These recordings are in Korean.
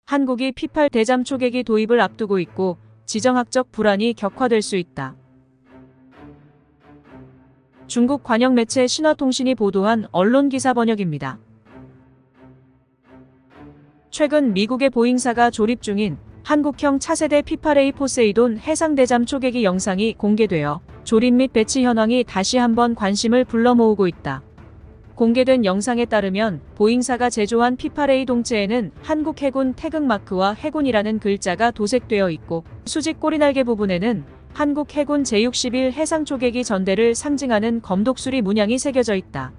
한국이 P8 대잠 초계기 도입을 앞두고 있고 지정학적 불안이 격화될 수 있다. 중국 관영 매체 신화통신이 보도한 언론 기사 번역입니다. 최근 미국의 보잉사가 조립 중인 한국형 차세대 P8A 포세이돈 해상 대잠 초계기 영상이 공개되어 조립 및 배치 현황이 다시 한번 관심을 불러 모으고 있다. 공개된 영상에 따르면 보잉사가 제조한 P8A 동체에는 한국 해군 태극마크와 해군이라는 글자가 도색되어 있고 수직 꼬리날개 부분에는 한국 해군 제61 해상 초계기 전대를 상징하는 검독수리 문양이 새겨져 있다.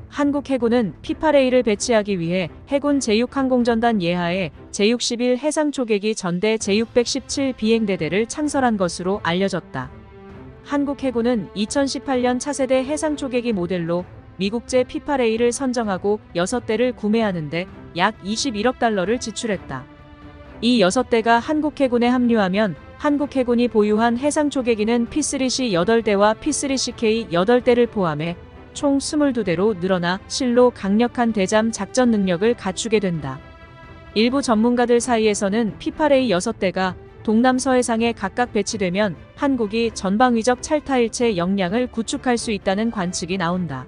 한국 해군은 P8A를 배치하기 위해 해군 제6항공전단 예하에 제61 해상 초계기 전대 제617 비행대대를 창설한 것으로 알려졌다. 한국 해군은 2018년 차세대 해상 초계기 모델로 미국제 P8A를 선정하고 6대를 구매하는데 약 21억 달러를 지출했다. 이 6대가 한국 해군에 합류하면 한국 해군이 보유한 해상 초계기는 P3C 8대와 P3CK 8대를 포함해 총 22대로 늘어나 실로 강력한 대잠 작전 능력을 갖추게 된다. 일부 전문가들 사이에서는 P8A 6대가 동남서해상에 각각 배치되면 한국이 전방위적 찰타일체 역량을 구축할 수 있다는 관측이 나온다.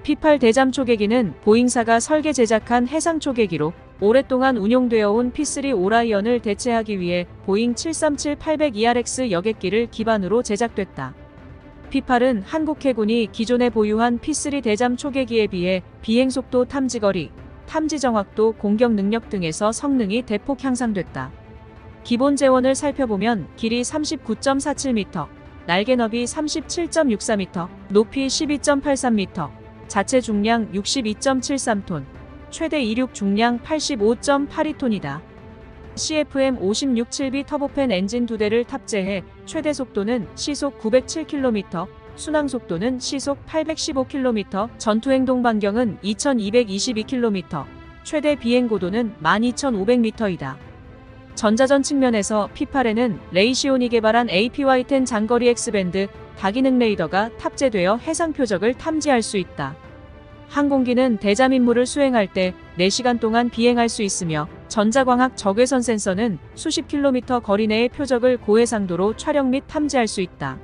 P8 대잠 초계기는 보잉사가 설계 제작한 해상 초계기로 오랫동안 운용되어 온 P3 오라이언을 대체하기 위해 보잉 737-800ERX 여객기를 기반으로 제작됐다. P8은 한국 해군이 기존에 보유한 P3 대잠 초계기에 비해 비행속도, 탐지거리, 탐지 정확도, 공격 능력 등에서 성능이 대폭 향상됐다. 기본 재원을 살펴보면 길이 39.47m, 날개 너비 37.64m, 높이 12.83m, 자체 중량 62.73톤, 최대 이륙 중량 85.82톤이다. CFM 567B 터보팬 엔진 2대를 탑재해 최대 속도는 시속 907km, 순항 속도는 시속 815km, 전투 행동 반경은 2222km, 최대 비행 고도는 12500m이다. 전자전 측면에서 P8에는 레이시온이 개발한 APY-10 장거리 X밴드 다기능 레이더가 탑재되어 해상 표적을 탐지할 수 있다. 항공기는 대잠 임무를 수행할 때 4시간 동안 비행할 수 있으며 전자광학 적외선 센서는 수십 킬로미터 거리 내의 표적을 고해상도로 촬영 및 탐지할 수 있다.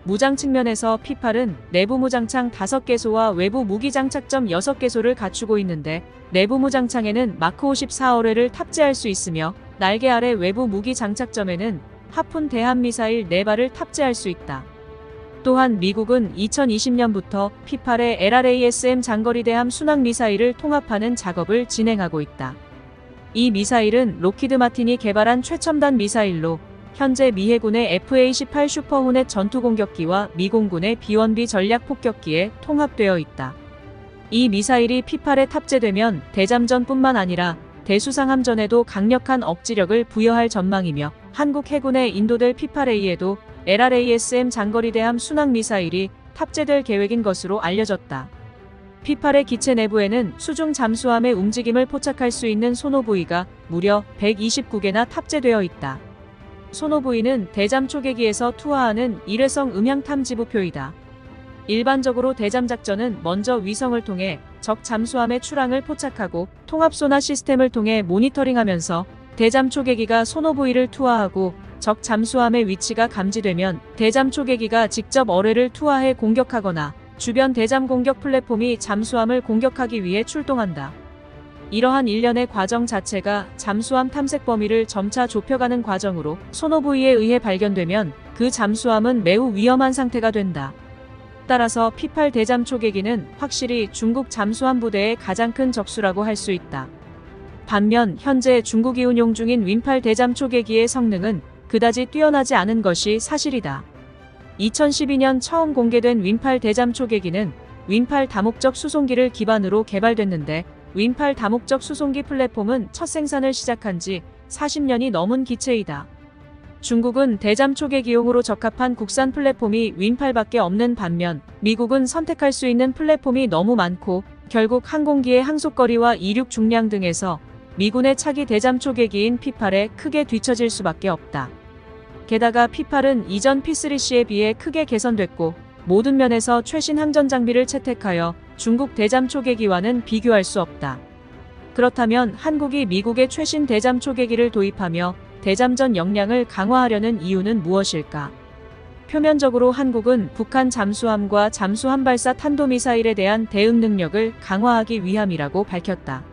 무장 측면에서 P8은 내부 무장창 5개소와 외부 무기 장착점 6개소를 갖추고 있는데 내부 무장창에는 마크 54어뢰를 탑재할 수 있으며 날개 아래 외부 무기 장착점에는 하푼 대함미사일 4발을 탑재할 수 있다. 또한 미국은 2020년부터 P8의 LRASM 장거리 대함 순항 미사일을 통합하는 작업을 진행하고 있다. 이 미사일은 록히드 마틴이 개발한 최첨단 미사일로 현재 미 해군의 F-18 슈퍼호넷 전투공격기와 미 공군의 B-1B 전략폭격기에 통합되어 있다. 이 미사일이 P8에 탑재되면 대잠전뿐만 아니라 대수상함전에도 강력한 억지력을 부여할 전망이며 한국 해군에 인도될 P8A에도 LRASM 장거리 대함 순항 미사일이 탑재될 계획인 것으로 알려졌다. P8의 기체 내부에는 수중 잠수함의 움직임을 포착할 수 있는 소노부이가 무려 129개나 탑재되어 있다. 소노부이는 대잠 초계기에서 투하하는 일회성 음향 탐지부표이다. 일반적으로 대잠 작전은 먼저 위성을 통해 적 잠수함의 출항을 포착하고 통합 소나 시스템을 통해 모니터링하면서 대잠 초계기가 소노부이를 투하하고 적 잠수함의 위치가 감지되면 대잠 초계기가 직접 어뢰를 투하해 공격하거나 주변 대잠 공격 플랫폼이 잠수함을 공격하기 위해 출동한다. 이러한 일련의 과정 자체가 잠수함 탐색 범위를 점차 좁혀가는 과정으로 소노부이에 의해 발견되면 그 잠수함은 매우 위험한 상태가 된다. 따라서 P8 대잠 초계기는 확실히 중국 잠수함 부대의 가장 큰 적수라고 할 수 있다. 반면 현재 중국이 운용 중인 윈8 대잠 초계기의 성능은 그다지 뛰어나지 않은 것이 사실이다. 2012년 처음 공개된 윈8 대잠 초계기는 윈8 다목적 수송기를 기반으로 개발됐는데 윈8 다목적 수송기 플랫폼은 첫 생산을 시작한 지 40년이 넘은 기체이다. 중국은 대잠 초계기용으로 적합한 국산 플랫폼이 윈8밖에 없는 반면 미국은 선택할 수 있는 플랫폼이 너무 많고 결국 항공기의 항속거리와 이륙 중량 등에서 미군의 차기 대잠 초계기인 P8에 크게 뒤처질 수밖에 없다. 게다가 P8은 이전 P3C에 비해 크게 개선됐고 모든 면에서 최신 항전 장비를 채택하여 중국 대잠 초계기와는 비교할 수 없다. 그렇다면 한국이 미국의 최신 대잠 초계기를 도입하며 대잠전 역량을 강화하려는 이유는 무엇일까? 표면적으로 한국은 북한 잠수함과 잠수함 발사 탄도미사일에 대한 대응 능력을 강화하기 위함이라고 밝혔다.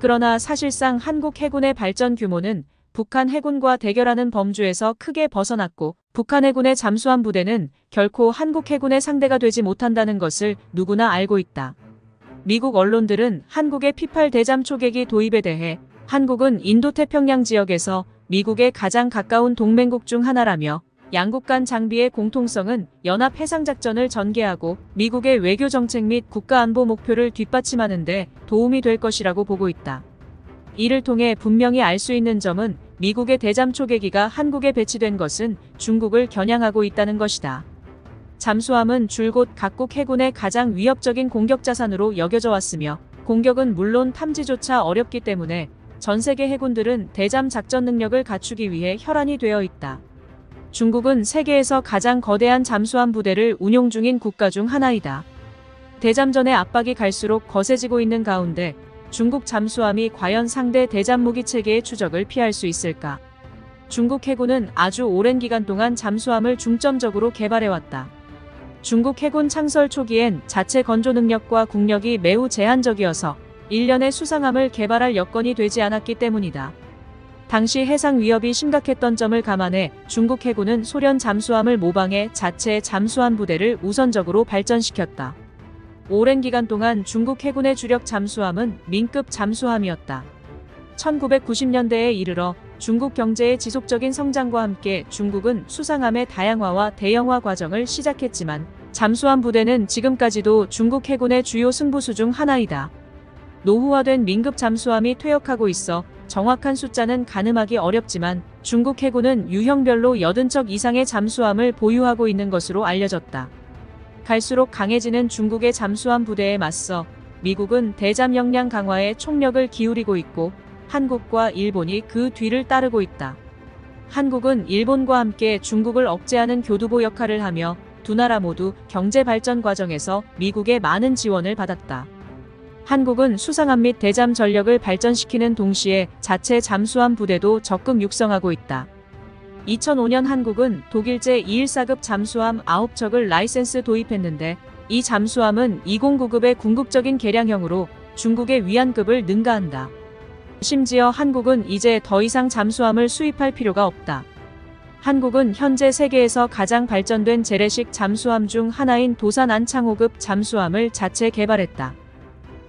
그러나 사실상 한국 해군의 발전 규모는 북한 해군과 대결하는 범주에서 크게 벗어났고 북한 해군의 잠수함 부대는 결코 한국 해군의 상대가 되지 못한다는 것을 누구나 알고 있다. 미국 언론들은 한국의 P-8 대잠 초계기 도입에 대해 한국은 인도태평양 지역에서 미국에 가장 가까운 동맹국 중 하나라며 양국 간 장비의 공통성은 연합 해상작전을 전개하고 미국의 외교 정책 및 국가안보 목표를 뒷받침하는 데 도움이 될 것이라고 보고 있다. 이를 통해 분명히 알 수 있는 점은 미국의 대잠 초계기가 한국에 배치된 것은 중국을 겨냥하고 있다는 것이다. 잠수함은 줄곧 각국 해군의 가장 위협적인 공격 자산으로 여겨져 왔으며 공격은 물론 탐지조차 어렵기 때문에 전 세계 해군들은 대잠 작전 능력을 갖추기 위해 혈안이 되어 있다. 중국은 세계에서 가장 거대한 잠수함 부대를 운용 중인 국가 중 하나이다. 대잠전의 압박이 갈수록 거세지고 있는 가운데 중국 잠수함이 과연 상대 대잠 무기 체계의 추적을 피할 수 있을까? 중국 해군은 아주 오랜 기간 동안 잠수함을 중점적으로 개발해왔다. 중국 해군 창설 초기엔 자체 건조 능력과 국력이 매우 제한적이어서 일련의 수상함을 개발할 여건이 되지 않았기 때문이다. 당시 해상 위협이 심각했던 점을 감안해 중국 해군은 소련 잠수함을 모방해 자체 잠수함 부대를 우선적으로 발전시켰다. 오랜 기간 동안 중국 해군의 주력 잠수함은 민급 잠수함이었다. 1990년대에 이르러 중국 경제의 지속적인 성장과 함께 중국은 수상함의 다양화와 대형화 과정을 시작했지만 잠수함 부대는 지금까지도 중국 해군의 주요 승부수 중 하나이다. 노후화된 민급 잠수함이 퇴역하고 있어 정확한 숫자는 가늠하기 어렵지만 중국 해군은 유형별로 80척 이상의 잠수함을 보유하고 있는 것으로 알려졌다. 갈수록 강해지는 중국의 잠수함 부대에 맞서 미국은 대잠 역량 강화에 총력을 기울이고 있고 한국과 일본이 그 뒤를 따르고 있다. 한국은 일본과 함께 중국을 억제하는 교두보 역할을 하며 두 나라 모두 경제 발전 과정에서 미국의 많은 지원을 받았다. 한국은 수상함 및 대잠 전력을 발전시키는 동시에 자체 잠수함 부대도 적극 육성하고 있다. 2005년 한국은 독일제 214급 잠수함 9척을 라이센스 도입했는데 이 잠수함은 209급의 궁극적인 개량형으로 중국의 위안급을 능가한다. 심지어 한국은 이제 더 이상 잠수함을 수입할 필요가 없다. 한국은 현재 세계에서 가장 발전된 재래식 잠수함 중 하나인 도산 안창호급 잠수함을 자체 개발했다.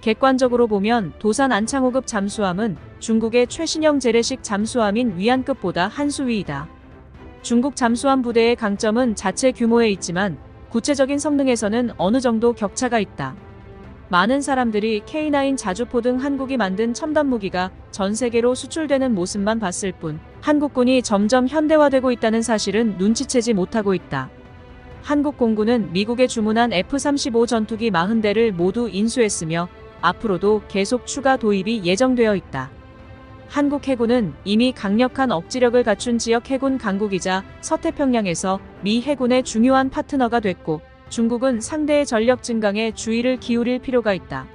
객관적으로 보면 도산 안창호급 잠수함은 중국의 최신형 재래식 잠수함인 위안급보다 한 수 위이다. 중국 잠수함 부대의 강점은 자체 규모에 있지만 구체적인 성능에서는 어느 정도 격차가 있다. 많은 사람들이 K9 자주포 등 한국이 만든 첨단 무기가 전 세계로 수출되는 모습만 봤을 뿐 한국군이 점점 현대화되고 있다는 사실은 눈치채지 못하고 있다. 한국 공군은 미국에 주문한 F-35 전투기 40대를 모두 인수했으며 앞으로도 계속 추가 도입이 예정되어 있다. 한국 해군은 이미 강력한 억지력을 갖춘 지역 해군 강국이자 서태평양에서 미 해군의 중요한 파트너가 됐고 중국은 상대의 전력 증강에 주의를 기울일 필요가 있다.